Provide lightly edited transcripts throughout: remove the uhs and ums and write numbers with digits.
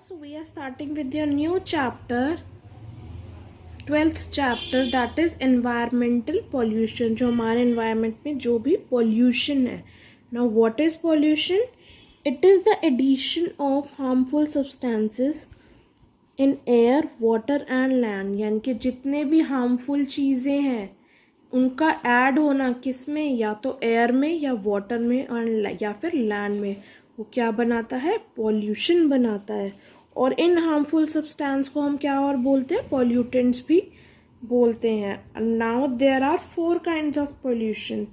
So we are starting with your new chapter, 12th chapter, that is environmental pollution. जो हमारे environment में जो भी pollution है. Now what is pollution? It is the addition of harmful substances in air, water and land. यानी कि जितने भी harmful चीज़ें हैं उनका ऐड होना किस में, या तो एयर में या वाटर में और या फिर लैंड में, वो क्या बनाता है, पॉल्यूशन बनाता है. और इन हार्मफुल सब्सटेंस को हम क्या और बोलते हैं, पॉल्यूटेंट्स भी बोलते हैं. Now there are 4 kinds of pollution.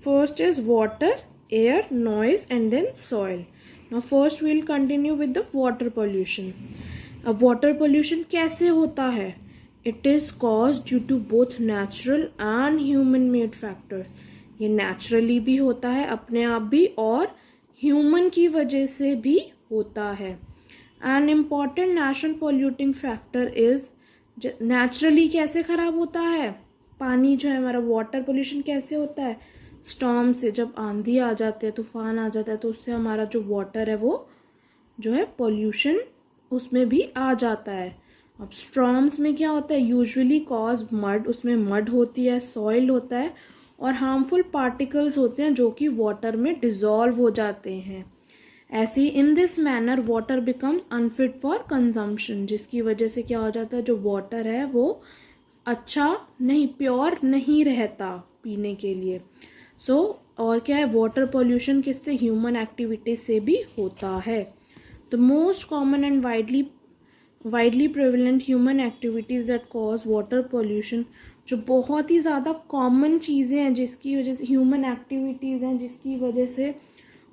First is water, air, noise and then soil. Now first we will continue with the water pollution. अब वाटर पॉल्यूशन कैसे होता है? It is caused due to both natural and human made factors. ये naturally भी होता है अपने आप भी, और human की वजह से भी होता है. An important natural polluting factor is, naturally कैसे खराब होता है पानी जो है हमारा, water pollution कैसे होता है, storm से, जब आंधी आ जाते हैं, तूफान आ जाता है, तो उससे हमारा जो water है वो जो है pollution उसमें भी आ जाता है. अब स्टॉर्म्स में क्या होता है, यूजुअली कॉज मड, उसमें मड होती है, सॉइल होता है और हार्मफुल पार्टिकल्स होते हैं जो कि वाटर में डिजॉल्व हो जाते हैं. ऐसे ही in this manner water becomes unfit for consumption, जिसकी वजह से क्या हो जाता है, जो वाटर है वो अच्छा नहीं, प्योर नहीं रहता पीने के लिए. और क्या है, वाटर पॉल्यूशन किससे, ह्यूमन एक्टिविटीज से भी होता है. The most common and widely prevalent human activities that cause water pollution, जो बहुत ही ज़्यादा कॉमन चीज़ें हैं जिसकी वजह से, ह्यूमन एक्टिविटीज़ हैं जिसकी वजह से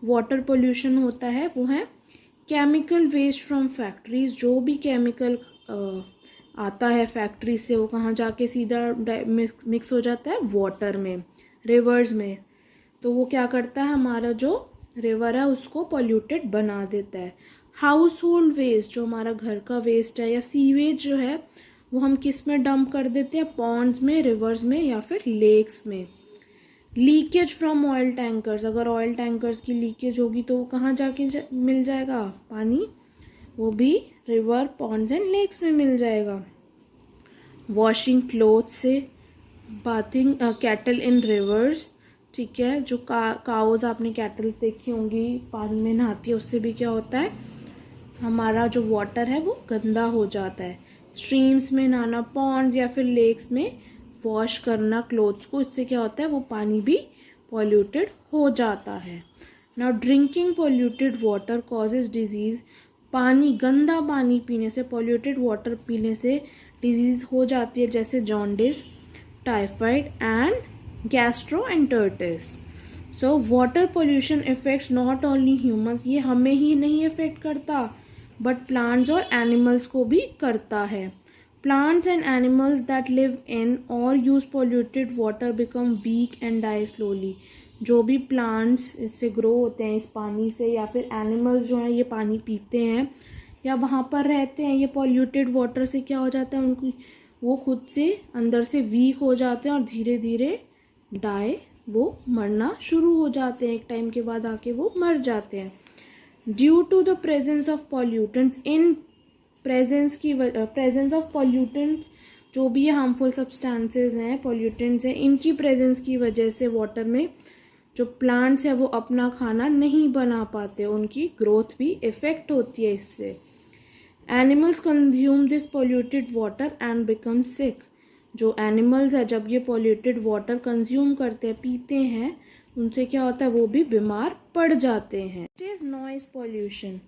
वाटर पॉल्यूशन होता है, वो है केमिकल वेस्ट फ्रॉम फैक्ट्रीज. जो भी केमिकल आता है फैक्ट्री से वो कहाँ जाके सीधा मिक्स हो जाता है वाटर में, रिवर्स में. तो वो क्या करता है, हमारा जो रिवर है उसको पॉल्यूटेड बना देता है. हाउस होल्ड वेस्ट, जो हमारा घर का वेस्ट है, या सीवेज जो है वो हम किस में डंप कर देते हैं, पॉन्ड्स में, रिवर्स में या फिर लेक्स में. लीकेज फ्रॉम ऑयल टैंकर्स, अगर ऑयल टैंकर्स की लीकेज होगी तो वो कहाँ जाके मिल जाएगा पानी, वो भी रिवर, पॉन्ड्स एंड लेक्स में मिल जाएगा. वॉशिंग क्लोथ से, बाथिंग कैटल इन रिवर्स, ठीक है, जो काउज आपने कैटल देखी होंगी पानी में नहाती है, उससे भी क्या होता है, हमारा जो वाटर है वो गंदा हो जाता है. स्ट्रीम्स में नहाना, पॉन्ड्स या फिर लेक्स में वॉश करना क्लोथ्स को, इससे क्या होता है, वो पानी भी पॉल्यूटेड हो जाता है. Now drinking polluted water causes disease. पानी, गंदा पानी पीने से, पॉल्यूटेड वाटर पीने से डिजीज हो जाती है, जैसे jaundice, typhoid and gastroenteritis. So water pollution affects not only humans, ये हमें ही नहीं इफेक्ट करता बट प्लांट्स और एनिमल्स को भी करता है. Plants and animals that live in और use polluted water become weak and die slowly. जो भी प्लांट्स इससे ग्रो होते हैं इस पानी से, या फिर एनिमल्स जो हैं ये पानी पीते हैं या वहाँ पर रहते हैं, ये पोल्यूटेड वाटर से क्या हो जाता है, उनको वो खुद से अंदर से वीक हो जाते हैं और धीरे धीरे वो मरना शुरू हो जाते हैं. एक टाइम के बाद आके वो मर जाते हैं. Due to the presence of pollutants, in presence of pollutants, जो भी हार्मफुल सब्सटेंसेज हैं, पॉल्यूटेंट्स हैं, इनकी प्रेजेंस की वजह से वाटर में जो प्लांट्स हैं वो अपना खाना नहीं बना पाते, उनकी ग्रोथ भी इफेक्ट होती है इससे. Animals consume this polluted water and become सिक. जो एनिमल्स है जब ये पॉल्यूटेड वाटर कंज्यूम करते हैं, पीते हैं, उनसे क्या होता है, वो भी बीमार पड़ जाते हैं. It is noise pollution.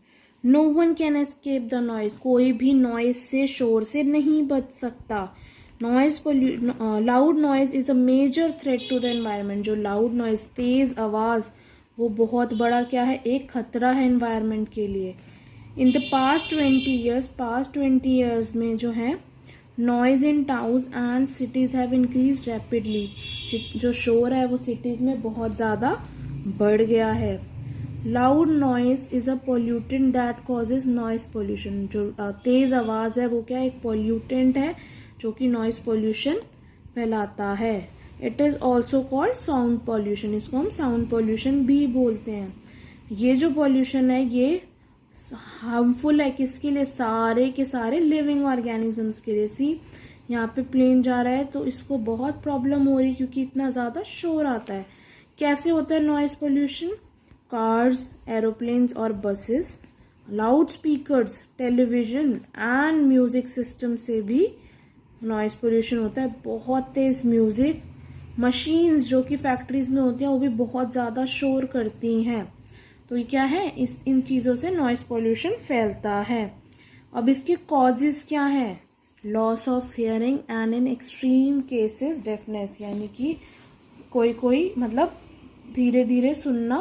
No one can escape the noise. कोई भी नॉइज से, शोर से नहीं बच सकता. Loud noise is a major threat to the environment. जो लाउड नॉइज, तेज आवाज, वो बहुत बड़ा क्या है, एक खतरा है एनवायरनमेंट के लिए. इन द पास्ट 20 years में जो है, noise in towns and cities have increase rapidly. जो शोर है वो सिटीज में बहुत ज़्यादा बढ़ गया है. Loud noise is a pollutant that causes noise pollution. जो तेज आवाज़ है वो क्या, एक पोल्यूटेंट है जो कि नॉइज पोल्यूशन फैलाता है. It is also called sound pollution. इसको हम साउंड पोल्यूशन भी बोलते हैं. ये जो पोल्यूशन है ये हार्मफुल है किसके लिए, सारे के सारे लिविंग ऑर्गेनिजम्स के लिए। सी यहाँ पे प्लेन जा रहा है तो इसको बहुत प्रॉब्लम हो रही है क्योंकि इतना ज़्यादा शोर आता है। कैसे होता है नॉइस पोल्यूशन? कार्स, एरोप्लेन्स और buses, loud speakers, television and music system से भी नॉइस पोल्यूशन होता है। बहुत तेज म्यूजिक, मशीन्स जो कि फैक्ट्रीज में होती हैं वो भी बहुत ज़्यादा शोर करती हैं। तो ये क्या है, इन चीज़ों से नॉइस पोल्यूशन फैलता है। अब इसके कॉजेज क्या है? Loss of hearing and in extreme cases deafness, यानी कि कोई मतलब धीरे धीरे सुनना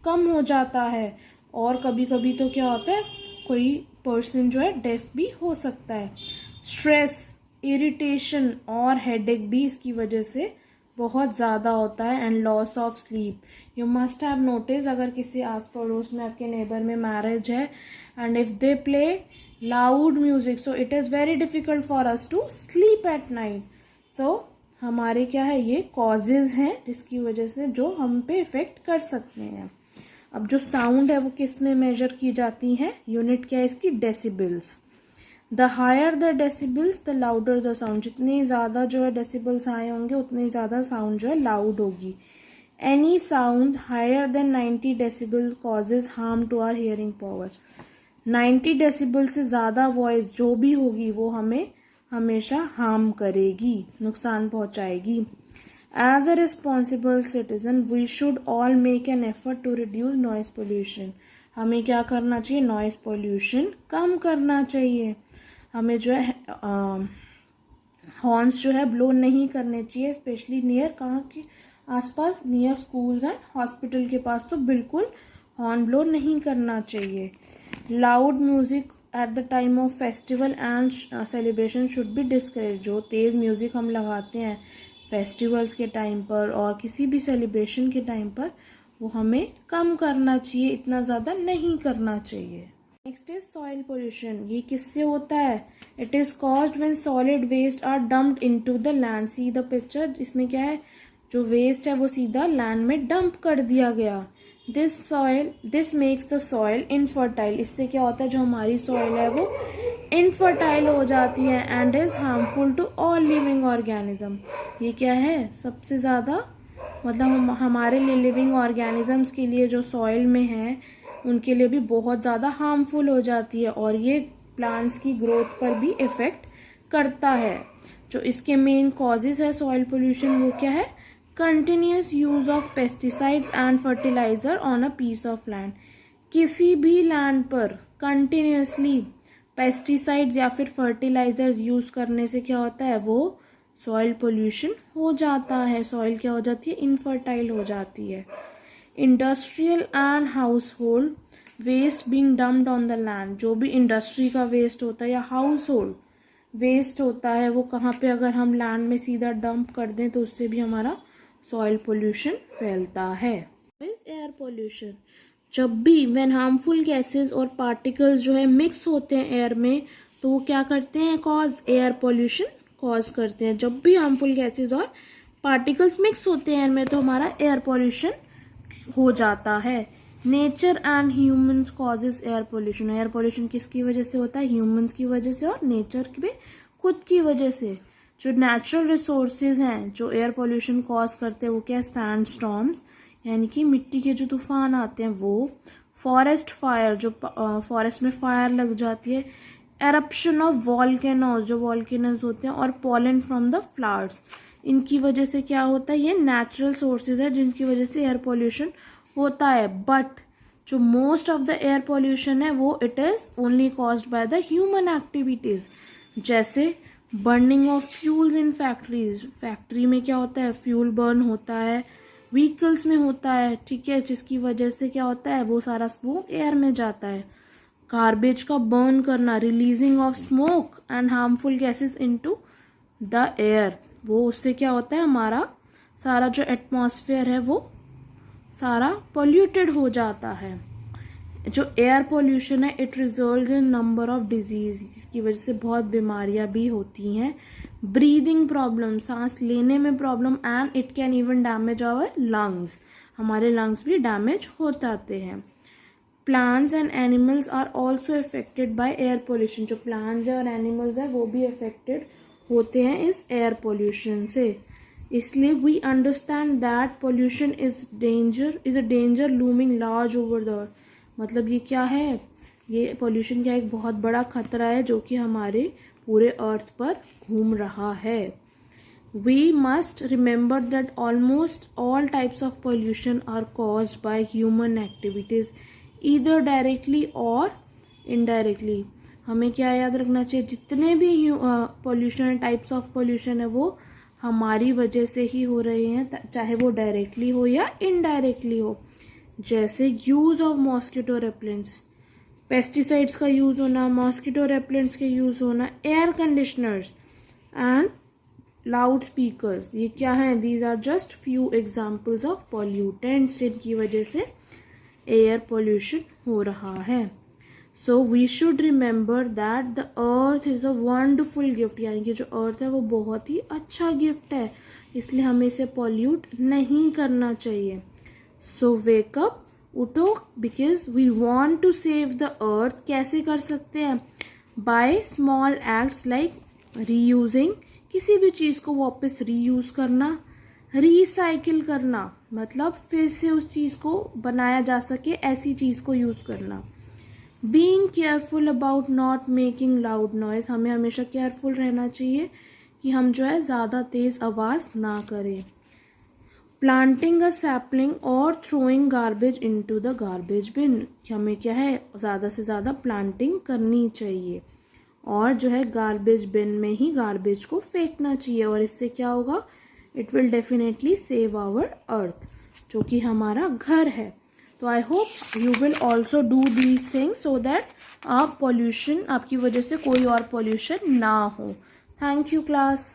कम हो जाता है, और कभी कभी तो क्या होता है कोई पर्सन जो है डेफ भी हो सकता है। स्ट्रेस, इरिटेशन और हेडेक भी इसकी वजह से बहुत ज़्यादा होता है। And loss of sleep, you must have notice अगर किसी आस पड़ोस में आपके नेबर में मैरिज है and if they play loud music so it is very difficult for us to sleep at night. So हमारे क्या है, ये कॉजेज हैं जिसकी वजह से जो हम पे इफेक्ट कर सकते हैं। अब जो साउंड है वो किस में मेजर की जाती है? यूनिट क्या है इसकी? Decibels. The higher the decibels the louder the sound, जितने ज़्यादा जो है डेसिबल्स हाई होंगे उतनी ज़्यादा साउंड जो है लाउड होगी। Any sound higher than 90 decibel causes harm to our hearing power. 90 decibel से ज़्यादा वॉइस जो भी होगी वो हमें हमेशा हार्म करेगी, नुकसान पहुंचाएगी। As a responsible citizen we should all make an effort to reduce noise pollution. हमें क्या करना चाहिए? नॉइस पोल्यूशन कम करना चाहिए। हमें जो है हॉर्न्स जो है ब्लो नहीं करने चाहिए, स्पेशली नियर कहाँ के आसपास, नियर स्कूल्स एंड हॉस्पिटल के पास तो बिल्कुल हॉर्न ब्लो नहीं करना चाहिए। Loud music at the time of festival and celebration should be discourage. जो तेज़ म्यूजिक हम लगाते हैं फेस्टिवल्स के टाइम पर और किसी भी सेलिब्रेशन के टाइम पर वो हमें कम करना चाहिए, इतना ज़्यादा नहीं करना चाहिए। Next is soil pollution. ये किससे होता है? It is caused when solid waste are dumped into the land. See the picture, इसमें क्या है, जो वेस्ट है वो सीधा लैंड में डंप कर दिया गया। This makes the soil infertile. इससे क्या होता है, जो हमारी सॉइल है वो इनफर्टाइल हो जाती है and is harmful to all living organism. ये क्या है, सबसे ज़्यादा मतलब हमारे लिए लिविंग ऑर्गेनिजम्स के लिए जो सॉइल में है उनके लिए भी बहुत ज़्यादा हार्मफुल हो जाती है और ये प्लांट्स की ग्रोथ पर भी इफ़ेक्ट करता है। जो इसके मेन कॉजेज है सॉइल पोल्यूशन वो क्या है? Continuous use of pesticides and fertilizer on a piece of land. किसी भी लैंड पर कंटिन्यूसली पेस्टिसाइड्स या फिर फर्टिलाइजर्स यूज करने से क्या होता है, वो सॉइल पोल्यूशन हो जाता है। सॉइल क्या हो जाती है? इनफर्टाइल हो जाती है। Industrial and household waste being dumped on the land. जो भी इंडस्ट्री का वेस्ट होता है या हाउस होल्ड वेस्ट होता है वो कहाँ पे अगर हम लैंड में सीधा डंप कर दें तो उससे भी हमारा सॉइल पोल्यूशन फैलता है। एयर पोल्यूशन, जब भी व्हेन हार्मफुल गैसेस और पार्टिकल्स जो है मिक्स होते हैं एयर में तो वो क्या करते हैं? कॉज एयर पोल्यूशन कॉज करते हैं। जब भी हार्मफुल गैसेस और पार्टिकल्स मिक्स होते हैं एयर में तो हमारा एयर पोल्यूशन हो जाता है। Nature and humans causes air pollution. Air pollution किसकी वजह से होता है? ह्यूमंस की वजह से और नेचर के खुद की वजह से। जो नेचुरल रिसोर्सेज हैं जो एयर पोल्यूशन कॉज करते हैं वो क्या है? सैंड स्टॉर्म्स यानी कि मिट्टी के जो तूफान आते हैं वो, फॉरेस्ट फायर जो फॉरेस्ट में फायर लग जाती है, एरप्शन ऑफ वॉल्केनोज जो वॉल्केनोज होते हैं, और पॉलन फ्रॉम द फ्लावर्स। इनकी वजह से क्या होता है? ये नेचुरल सोर्सेज है जिनकी वजह से एयर पोल्यूशन होता है। बट जो most of the air pollution है वो it is only caused by the human activities, जैसे burning of fuels in factories. Factory में क्या होता है? फ्यूल बर्न होता है, व्हीकल्स में होता है, ठीक है, जिसकी वजह से क्या होता है? वो सारा स्मोक एयर में जाता है। गार्बेज का बर्न करना, releasing of smoke and harmful gases into the air, वो उससे क्या होता है? हमारा सारा जो एटमॉस्फेयर है वो सारा पोल्यूटेड हो जाता है। जो एयर पोल्यूशन है it results in number of disease, जिसकी वजह से बहुत बीमारियां भी होती हैं। ब्रीदिंग प्रॉब्लम, सांस लेने में problem, and it can even damage our lungs, हमारे लंग्स भी डैमेज हो जाते हैं। Plants and animals are also affected by air pollution. जो प्लांट्स है और एनिमल्स है वो भी अफेक्टेड होते हैं इस एयर पोल्यूशन से। इसलिए we understand that pollution is a danger looming large over the earth. मतलब ये क्या है, ये पोल्यूशन क्या एक बहुत बड़ा खतरा है जो कि हमारे पूरे अर्थ पर घूम रहा है। We must remember that almost all types of pollution are caused by human activities, either directly or indirectly. हमें क्या याद रखना चाहिए, जितने भी पोल्यूशन टाइप्स ऑफ पोल्यूशन है वो हमारी वजह से ही हो रहे हैं, चाहे वो डायरेक्टली हो या इनडायरेक्टली हो। जैसे use of mosquito repellents, pesticides का यूज होना, मॉस्किटो रेपेलेंट्स के यूज होना, air conditioners and loudspeakers, ये क्या है, these are just few examples of pollutants जिनकी वजह से एयर पोल्यूशन हो रहा है। So we should remember that the earth is a wonderful gift, यानी कि जो अर्थ है वो बहुत ही अच्छा गिफ्ट है, इसलिए हमें इसे पॉल्यूट नहीं करना चाहिए। सो वेक अप, उठो, because we want to save the earth. कैसे कर सकते हैं, by small acts like reusing, किसी भी चीज को वापस रीयूज करना, रिसाइकिल करना, मतलब फिर से उस चीज को बनाया जा सके ऐसी चीज को यूज करना। Being careful about not making loud noise, हमें हमेशा केयरफुल रहना चाहिए कि हम जो है ज्यादा तेज आवाज ना करें। प्लांटिंग अ सैपलिंग और throwing garbage into the garbage bin, हमें क्या है ज्यादा से ज्यादा प्लांटिंग करनी चाहिए और जो है गार्बेज बिन में ही गार्बेज को फेंकना चाहिए। और इससे क्या होगा, it will definitely save our earth, जो कि हमारा घर है। तो I hope you will also do these things so that आप पॉल्यूशन, आपकी वजह से कोई और पॉल्यूशन ना हो। Thank you class.